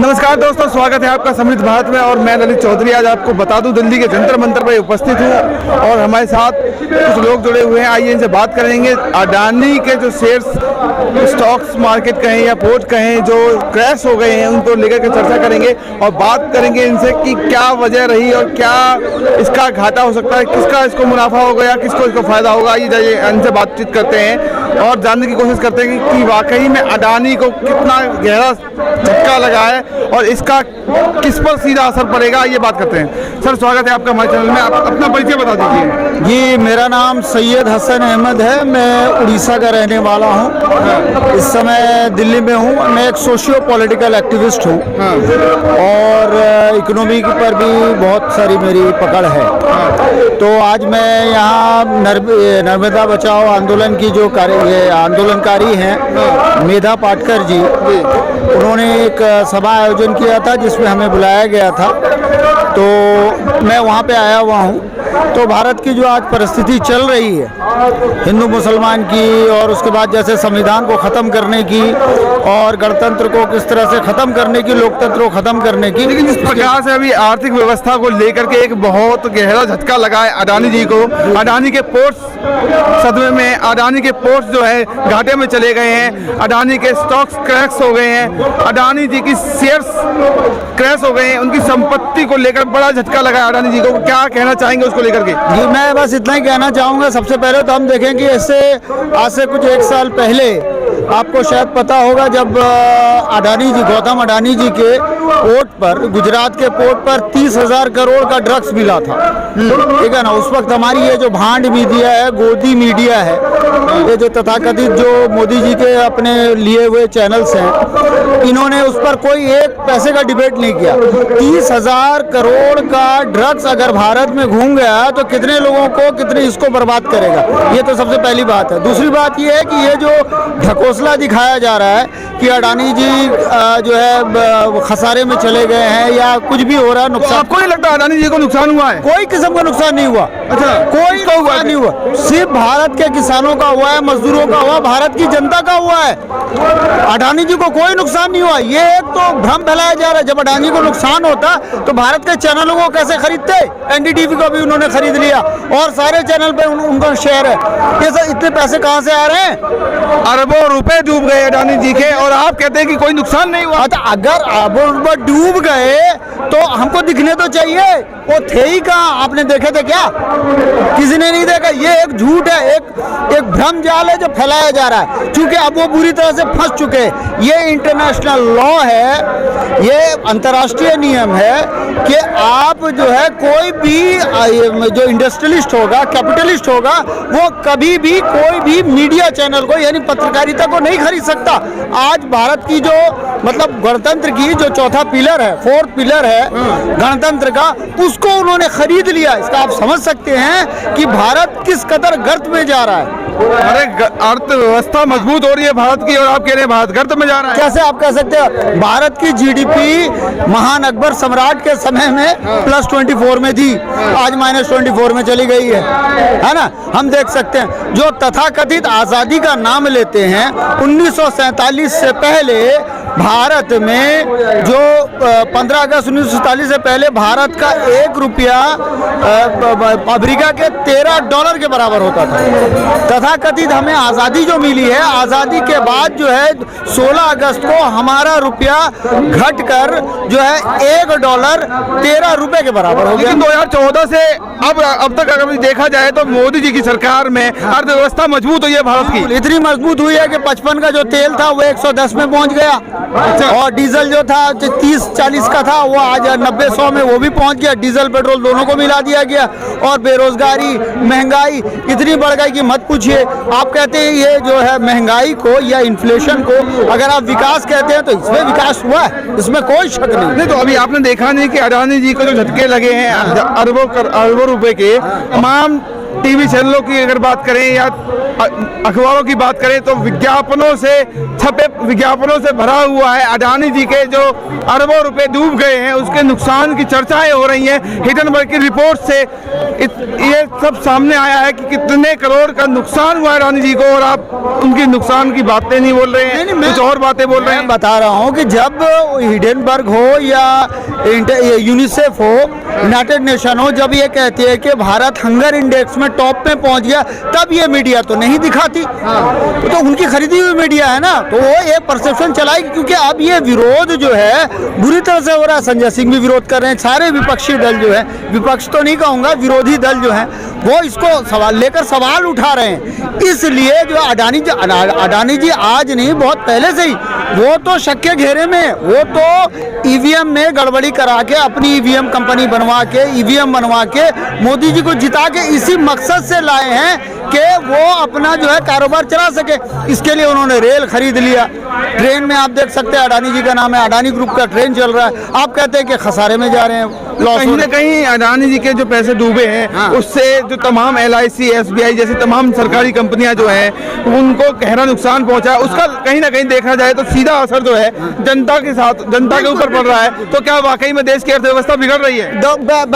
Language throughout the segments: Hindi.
नमस्कार दोस्तों, स्वागत है आपका समृद्ध भारत में। और मैं ललित चौधरी आज आपको बता दूं दिल्ली के जंतर मंतर पर उपस्थित हूं और हमारे साथ कुछ लोग जुड़े हुए हैं। आइए इनसे बात करेंगे। अडानी के जो शेयर्स स्टॉक्स मार्केट कहें या पोर्ट कहें जो क्रैश हो गए हैं उनको लेकर के चर्चा करेंगे और बात करेंगे इनसे कि क्या वजह रही और क्या इसका घाटा हो सकता है, किसका इसको मुनाफा होगा या किसको इसको फायदा होगा। ये जाइए इनसे बातचीत करते हैं और जानने की कोशिश करते हैं कि वाकई में अडानी को कितना गहरा झटका लगा है और इसका किस पर सीधा असर पड़ेगा, ये बात करते हैं। सर, स्वागत है आपका हमारे चैनल में। आप अपना परिचय बता दीजिए। जी, मेरा नाम सैयद हसन अहमद है। मैं उड़ीसा का रहने वाला हूँ। इस समय दिल्ली में हूँ। मैं एक सोशियो पॉलिटिकल एक्टिविस्ट हूँ और इकोनॉमी पर भी बहुत सारी मेरी पकड़ है। तो आज मैं यहाँ नर्मदा बचाओ आंदोलन की जो आंदोलनकारी हैं मेधा पाटकर जी, उन्होंने एक सभा आयोजन किया था जिसमें हमें बुलाया गया था, तो मैं वहाँ पे आया हुआ हूँ। तो भारत की जो आज परिस्थिति चल रही है हिंदू मुसलमान की, और उसके बाद जैसे संविधान को ख़त्म करने की और गणतंत्र को किस तरह से ख़त्म करने की, लोकतंत्र को ख़त्म करने की, लेकिन जिस प्रकार से अभी आर्थिक व्यवस्था को लेकर के एक बहुत गहरा झटका लगा है अडानी जी को। अडानी के पोर्ट्स सदमे में, अडानी के पोर्ट्स जो है घाटे में चले गए हैं, अडानी के स्टॉक्स क्रैश हो गए हैं, अडानी जी की शेयर्स क्रैश हो गए हैं, उनकी संपत्ति को लेकर बड़ा झटका लगा है अडानी जी को। क्या कहना चाहेंगे उसको लेकर के? जी, मैं बस इतना ही कहना चाहूँगा। सबसे पहले तो हम देखें कि इससे आज से कुछ 1 साल पहले आपको शायद पता होगा जब अडानी जी, गौतम अडानी जी के पोर्ट पर, गुजरात के पोर्ट पर 30,000 करोड़ का ड्रग्स मिला था, ठीक है ना। उस वक्त हमारी ये जो भांड मीडिया है, गोदी मीडिया है, ये जो तथाकथित जो मोदी जी के अपने लिए हुए चैनल्स हैं, इन्होंने उस पर कोई एक पैसे का डिबेट नहीं किया। 30,000 करोड़ का ड्रग्स अगर भारत में घूम गया तो कितने लोगों को, कितने इसको बर्बाद करेगा, ये तो सबसे पहली बात है। दूसरी बात ये है कि ये जो ढकोसला दिखाया जा रहा है कि अडानी जी जो है खसारे में चले गए हैं या कुछ भी हो रहा है, नुकसान। आपको नहीं लगता अडानी जी को नुकसान हुआ है? कोई किस्म का नुकसान नहीं हुआ। अच्छा, कोई नुकसान नहीं हुआ। सिर्फ भारत के किसानों का हुआ है, मजदूरों का हुआ, भारत की जनता का हुआ है। अडानी जी को कोई नुकसान नहीं हुआ। ये एक तो भ्रम फैलाया जा रहा है। जब अडानी को नुकसान होता तो भारत के चैनलों को कैसे खरीदते? एनडीटीवी को भी उन्होंने खरीद लिया और सारे चैनल पे उनका शेयर है। ये सब इतने पैसे कहाँ से आ रहे हैं? अरबों रुपए डूब गए अडानी जी के और आप कहते हैं कि कोई नुकसान नहीं हुआ। अच्छा, अगर अरबों रुपए डूब गए तो हमको दिखने तो चाहिए, वो थे ही कहाँ? आपने देखे थे क्या? किसी ने नहीं देखा। ये एक झूठ है, एक भ्रम जाल है जो फैलाया जा रहा है, क्योंकि अब वो बुरी तरह से फंस चुके हैं। ये इंटरनेशनल लॉ है, ये अंतर्राष्ट्रीय नियम है कि आप जो है कोई भी जो इंडस्ट्रियलिस्ट होगा, कैपिटलिस्ट होगा, वो कभी भी कोई भी मीडिया चैनल को यानी पत्रकारिता को नहीं खरीद सकता। आज भारत की जो मतलब गणतंत्र की जो चौथा पिलर है, 4th पिलर है गणतंत्र का, उसको उन्होंने खरीद लिया। इसका आप समझ सकते हैं कि भारत किस कदर गर्त में जा रहा है। अरे अर्थव्यवस्था मजबूत हो रही है भारत की और आप कह रहे हैं भारत गर्त में जा रहा है। कैसे आप कह सकते हैं? भारत की जीडीपी महान अकबर सम्राट के समय में +24 में थी, आज -24 में चली गई है ना। हम देख सकते हैं जो तथाकथित आज़ादी का नाम लेते हैं, 1947 से पहले भारत में जो 15 अगस्त 1947 से पहले भारत का 1 रुपया अमेरिका के $13 के बराबर होता था। तथाकथित हमें आज़ादी जो मिली है, आज़ादी के बाद जो है 16 अगस्त को हमारा रुपया घटकर जो है $1 ₹13 के बराबर हो गया। लेकिन 2014 से अब तक अगर देखा जाए तो मोदी जी की सरकार में अर्थव्यवस्था मजबूत हुई है भारत की। इतनी मजबूत हुई है कि 55 का जो तेल था वो 110 में पहुंच गया। अच्छा। और डीजल जो था 30-40 का था वो आज 90-100 में वो भी पहुंच गया। डीजल पेट्रोल दोनों को मिला दिया गया। और बेरोजगारी, महंगाई इतनी बढ़ गई कि मत पूछिए। आप कहते हैं ये जो है महंगाई को या इन्फ्लेशन को अगर आप विकास कहते हैं तो इसमें विकास हुआ है, इसमें कोई शक नहीं। तो अभी आपने देखा नहीं कि अडानी जी को जो झटके लगे हैं अरबों रुपए के, तमाम टीवी चैनलों की अगर बात करें या अखबारों की बात करें तो विज्ञापनों से छपे पे विज्ञापनों से भरा हुआ है। अडानी जी के जो अरबों रुपए डूब गए हैं, उसके नुकसान की चर्चाएं हो रही हैं। हिडनबर्ग की रिपोर्ट से ये सब सामने आया है कि कितने करोड़ का नुकसान हुआ है अडानी जी को, और आप उनकी नुकसान की बातें नहीं बोल रहे हैं, कुछ और बातें बोल रहे हैं। बता रहा हूँ कि जब हिडनबर्ग हो या यूनिसेफ हो, यूनाइटेड नेशन हो, जब ये कहती है कि भारत हंगर इंडेक्स में टॉप में पहुंच गया, तब ये मीडिया तो नहीं दिखाती। तो उनकी खरीदी हुई मीडिया है ना, तो वो एक परसेप्शन चलाएगी। क्योंकि अब ये विरोध जो है बुरी तरह से हो रहा है। संजय सिंह भी विरोध कर रहे हैं, सारे विपक्षी दल जो है, विपक्ष तो नहीं कहूँगा, विरोधी दल जो है वो इसको सवाल उठा रहे हैं। इसलिए जो अडानी जी आज नहीं, बहुत पहले से ही वो तो शक के घेरे में, वो तो ईवीएम में गड़बड़ी करा के अपनी ईवीएम कंपनी बनवा के, ईवीएम बनवा के मोदी जी को जिता के इसी मकसद से लाए हैं कि वो अपना जो है कारोबार चला सके। इसके लिए उन्होंने रेल खरीद लिया। ट्रेन में आप देख सकते हैं अडानी जी का नाम है, अडानी ग्रुप का ट्रेन चल रहा है। आप कहते हैं कि खसारे में जा रहे हैं, कहीं ना कहीं अडानी जी के जो पैसे डूबे हैं, उससे जो तमाम LIC, SBI जैसी तमाम सरकारी कंपनियां जो हैं, उनको गहरा नुकसान पहुंचा है। उसका कहीं ना कहीं देखा जाए तो सीधा असर जो है जनता के साथ, जनता के ऊपर पड़ रहा है। तो क्या वाकई में देश की अर्थव्यवस्था बिगड़ रही है?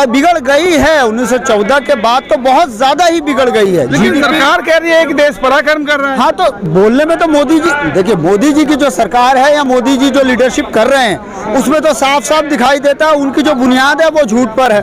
बिगड़ गई है। 1914 के बाद तो बहुत ज्यादा ही बिगड़ गई है। लेकिन सरकार कह रही है कि देश पराक्रम कर रहा है। हाँ, तो बोलने में तो मोदी जी, देखिए मोदी जी की जो सरकार है या मोदी जी जो लीडरशिप कर रहे हैं, उसमें तो साफ साफ दिखाई देता है उनकी जो बुनियाद है वो झूठ पर है।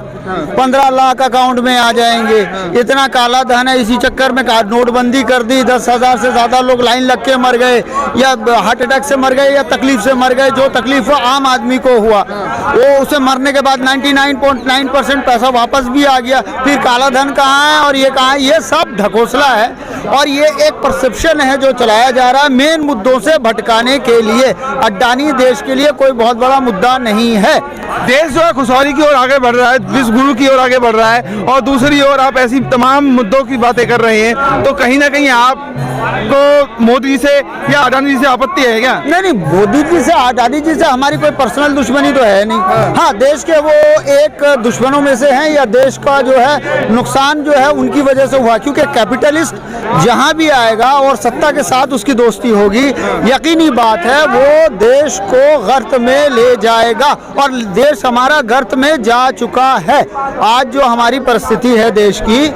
15 लाख अकाउंट में आ जाएंगे, इतना काला धन है, इसी चक्कर में नोटबंदी कर दी, 10,000 से ज्यादा लोग लाइन लग के मर गए, या हार्ट अटैक से मर गए, या तकलीफ से मर गए। जो तकलीफ आम आदमी को हुआ, वो उसे मरने के बाद 99.9% पैसा वापस भी आ गया। फिर काला धन कहाँ है और ये कहाँ है? ये सब ढकोसला है, और ये एक परसेप्शन है जो चलाया जा रहा है मेन मुद्दों से भटकाने के लिए। अडानी देश के लिए कोई बहुत बड़ा मुद्दा नहीं है। देश जो है खुशहाली की ओर आगे बढ़ रहा है, विश्व गुरु की ओर आगे बढ़ रहा है, और दूसरी ओर आप ऐसी तमाम मुद्दों की बातें कर रहे हैं। तो कहीं ना कहीं आपको मोदी जी से या अडानी जी से आपत्ति है क्या? नहीं, मोदी जी से अडानी जी से हमारी कोई पर्सनल दुश्मनी तो है नहीं। हाँ, देश के वो एक दुश्मनों में से हैं, या देश का जो है नुकसान जो है उनकी वजह से हुआ। क्योंकि कैपिटलिस्ट जहाँ भी आएगा और सत्ता के साथ उसकी दोस्ती होगी, यकीनी बात है वो देश को गर्त में ले जाएगा, और देश हमारा गर्त में जा चुका है। आज जो हमारी परिस्थिति है देश की,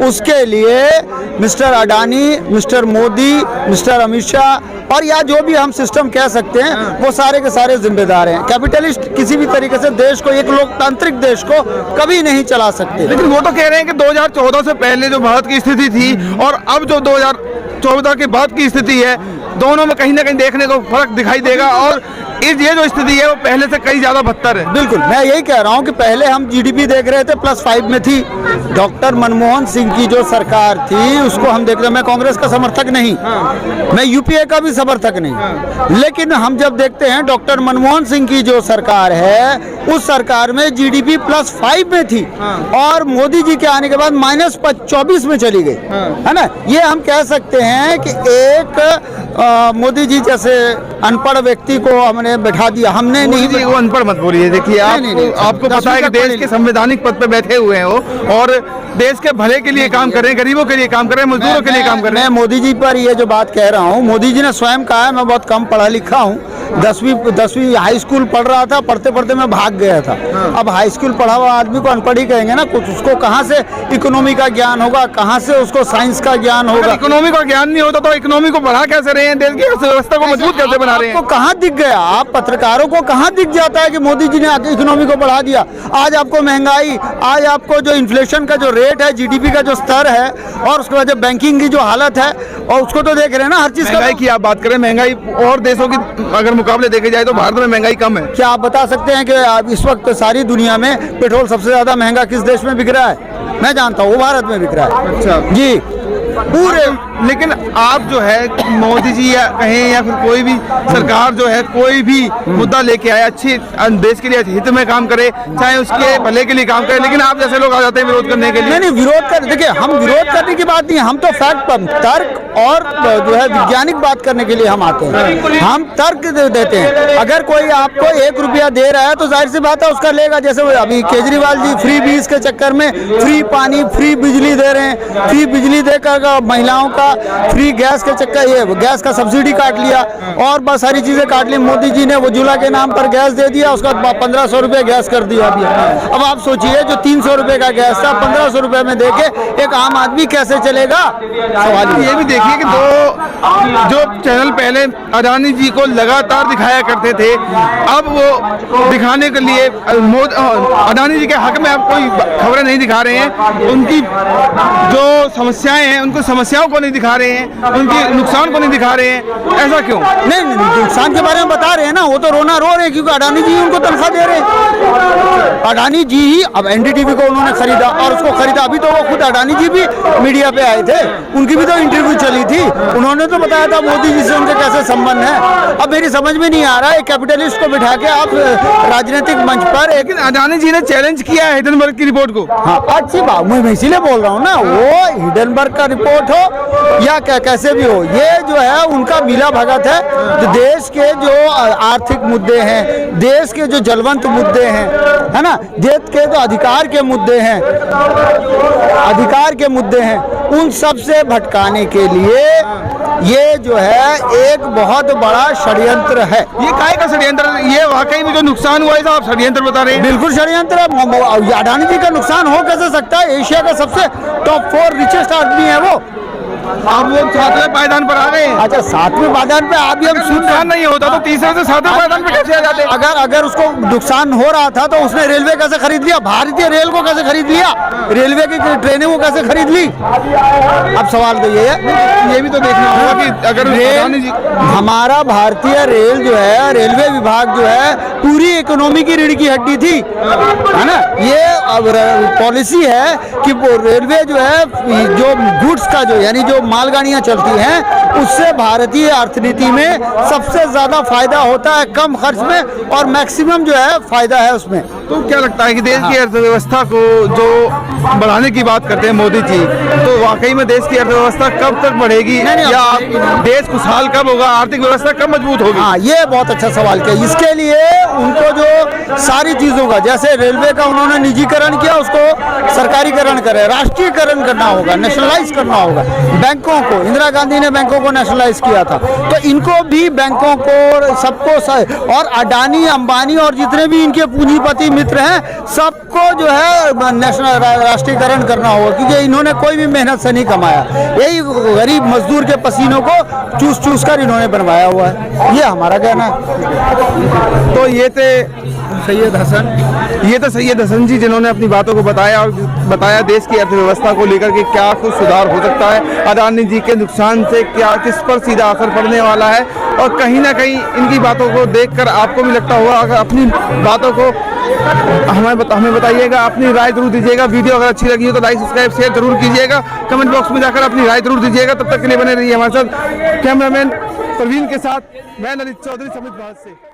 उसके लिए mister Adani, mister Modi, mister Amit Shah, और या जो भी हम सिस्टम कह सकते हैं, वो सारे के सारे जिम्मेदार हैं। कैपिटलिस्ट किसी भी तरीके से देश को, एक लोकतांत्रिक देश को कभी नहीं चला सकते। लेकिन वो तो कह रहे हैं कि 2014 से पहले जो भारत की स्थिति थी और अब जो 2014 के बाद की स्थिति है, दोनों में कहीं ना कहीं देखने को फर्क दिखाई देगा, और ये जो स्थिति है वो पहले से कई ज्यादा बदतर है। बिल्कुल, मैं यही कह रहा हूँ कि पहले हम GDP देख रहे थे +5 में थी। डॉक्टर मनमोहन सिंह की जो सरकार थी उसको हम देख रहे हैं। मैं कांग्रेस का समर्थक नहीं, मैं UPA का भी समर्थक नहीं, लेकिन हम जब देखते हैं डॉक्टर मनमोहन सिंह की जो सरकार है, उस सरकार में GDP +5 में थी, और मोदी जी के आने के बाद -24 में चली गई, है ना। ये हम कह सकते हैं कि एक मोदी जी जैसे अनपढ़ व्यक्ति को हमने बैठा दिया। हमने नहीं, जी वो अनपढ़ मत बोलिए। देखिए आपको पता है कि देश के संवैधानिक पद पे बैठे हुए हैं वो, और देश के भले के लिए काम कर रहे हैं, गरीबों के लिए काम कर रहे हैं, मजदूरों के लिए काम कर रहे हैं। मैं मोदी जी पर ये जो बात कह रहा हूँ, मोदी जी ने स्वयं कहा है, मैं बहुत कम पढ़ा लिखा हूँ, 10वीं हाई स्कूल पढ़ रहा था, पढ़ते पढ़ते मैं भाग गया था। अब हाई स्कूल पढ़ा हुआ आदमी को अनपढ़ ही कहेंगे ना, कुछ उसको कहाँ से इकोनॉमी का ज्ञान होगा, कहाँ से उसको साइंस का ज्ञान होगा। इकोनॉमी का ज्ञान नहीं होता तो इकोनॉमी को बढ़ा कैसे रहे हैं, देश की अर्थव्यवस्था को मजबूत कैसे बना रहे हैं? आपको कहाँ दिख गया? आप पत्रकारों को कहाँ दिख जाता है कि मोदी जी ने आके इकोनॉमी को बढ़ा दिया? आज आपको महंगाई, आज आपको जो इन्फ्लेशन का जो रेट है, GDP का जो स्तर है, और उसके बाद जो बैंकिंग की जो हालत है, और उसको तो देख रहे हैं ना, हर चीज महंगाई की आप बात करें, महंगाई और देशों की अगर मुकाबले देखे जाए तो भारत में महंगाई कम है। क्या आप बता सकते हैं कि इस वक्त सारी दुनिया में पेट्रोल सबसे ज्यादा महंगा किस देश में बिक रहा है? मैं जानता हूँ, वो भारत में बिक रहा है। अच्छा जी, पूरे। लेकिन आप जो है मोदी जी या कहें या फिर कोई भी सरकार जो है, कोई भी मुद्दा लेके आए, अच्छी देश के लिए हित में काम करे, चाहे उसके भले के लिए काम करे, लेकिन आप जैसे लोग आ जाते हैं विरोध करने के लिए। नहीं, विरोध कर, देखिए हम विरोध करने की बात नहीं, हम तो फैक्ट पर तर्क और जो है वैज्ञानिक बात करने के लिए हम आते हैं। हम तर्क देते हैं। अगर कोई आपको 1 रुपया दे रहा है तो जाहिर सी बात है उसका लेगा। जैसे अभी केजरीवाल जी फ्री बीस के चक्कर में फ्री पानी, फ्री बिजली दे रहे हैं, फ्री बिजली देकर महिलाओं का फ्री गैस के चक्कर, ये गैस का सब्सिडी काट लिया और बहुत सारी चीज़ें काट ली। मोदी जी ने उज्ज्वला के नाम पर गैस दे दिया, उसका 1500 रुपये गैस कर दिया अभी। अब आप सोचिए जो 300 रुपये का गैस था 1500 रुपये में देके एक आम आदमी कैसे चलेगा? सवाल ये भी देखिए कि जो चैनल पहले अडानी जी को लगातार दिखाया करते थे, अब वो दिखाने के लिए अडानी जी के हक में अब कोई खबरें नहीं दिखा रहे हैं। उनकी जो समस्याएं हैं उनको समस्याओं को नहीं दिखा रहे हैं, उनके नुकसान को नहीं दिखा रहे हैं। ऐसा क्यों? नहीं, नुकसान के बारे में बता रहे हैं ना, वो तो रोना रो रहे हैं क्योंकि अडानी जी उनको तनख्वाह दे रहे हैं। अडानी जी ही अब एनडीटीवी को उन्होंने खरीदा और उसको खरीदा, अभी तो वो खुद अडानी जी भी मीडिया पे आए थे, उनकी भी तो इंटरव्यू चली थी, उन्होंने तो बताया था मोदी जी से उनके कैसे संबंध है। अब मेरी समझ में नहीं आ रहा है कैपिटलिस्ट को बिठा के आप राजनीतिक मंच पर। लेकिन अडानी जी ने चैलेंज किया है हिडनबर्ग की रिपोर्ट को। हाँ, अच्छी बात, मैं इसीलिए बोल रहा हूँ ना, वो हिडनबर्ग का रिपोर्ट हो या कैसे भी हो, ये जो है उनका मिला भगत है। जो देश के जो आर्थिक मुद्दे हैं, देश के जो जलवंत मुद्दे हैं, है ना, देश के जो अधिकार के मुद्दे हैं, उन सब से भटकाने के लिए ये जो है एक बहुत बड़ा षड्यंत्र है। ये काहे का षड्यंत्र? ये वाकई में जो नुकसान हुआ है आप षड्यंत्र बता रहे हैं? बिल्कुल षड्यंत्र है। अडानी जी का नुकसान हो कैसे सकता है? एशिया का सबसे टॉप 4 रिचेस्ट आदमी है वो। अब वो 7वें पायदान पर आ गए हैं। अच्छा, 7वें पायदान पे आप भी हम नुकसान नहीं होता तो तीसरे से 7वें पायदान पे कैसे आ जाते? अगर उसको नुकसान हो रहा था तो उसने रेलवे कैसे खरीद लिया? भारतीय रेल को कैसे खरीद लिया? रेलवे की ट्रेनें वो कैसे खरीद ली? अब सवाल तो ये है, ये भी तो देखना होगा कि अगर रेल, हमारा भारतीय रेल जो है, रेलवे विभाग जो है, पूरी इकोनॉमी की रीढ़ की हड्डी थी, है ना। ये अब पॉलिसी है कि वो रेलवे जो है, जो गुड्स का जो यानी जो मालगाड़ियां चलती हैं, उससे भारतीय अर्थनीति में सबसे ज्यादा फायदा होता है, कम खर्च में, और मैक्सिमम जो है फायदा है उसमें। तो क्या लगता है कि देश की अर्थव्यवस्था को जो बढ़ाने की बात करते हैं मोदी जी, तो वाकई में देश की अर्थव्यवस्था कब तक बढ़ेगी या देश खुशहाल कब होगा, आर्थिक व्यवस्था कब मजबूत होगी? हाँ, ये बहुत अच्छा सवाल किया। इसके लिए उनको जो सारी चीजों का, जैसे रेलवे का उन्होंने निजीकरण किया, उसको सरकारीकरण करे, राष्ट्रीयकरण करना होगा, नेशनलाइज करना होगा। बैंकों को, इंदिरा गांधी ने बैंकों को नेशनलाइज किया था, तो इनको भी बैंकों को सबको, और अडानी अंबानी और जितने भी इनके पूंजीपति मित्र हैं सबको जो है नेशनल राष्ट्रीयकरण करना होगा, क्योंकि इन्होंने कोई भी मेहनत से नहीं कमाया, यही गरीब मजदूर के पसीनों को चूस कर इन्होंने बनवाया हुआ है, ये हमारा कहना है। तो ये थे सैयद हसन जी, जिन्होंने अपनी बातों को बताया और बताया देश की अर्थव्यवस्था को लेकर के क्या कुछ सुधार हो सकता है, अडानी जी के नुकसान से क्या किस पर सीधा असर पड़ने वाला है, और कहीं ना कहीं इनकी बातों को देखकर आपको भी लगता होगा। अगर अपनी बातों को हमें बताइएगा, अपनी राय जरूर दीजिएगा। वीडियो अगर अच्छी लगी हो तो लाइक, सब्सक्राइब, शेयर जरूर कीजिएगा। कमेंट बॉक्स में जाकर अपनी राय जरूर दीजिएगा। तब तक के लिए बने रहिए हमारे साथ। कैमरामैन प्रवीण के साथ मैं ललित चौधरी, समित भारत से।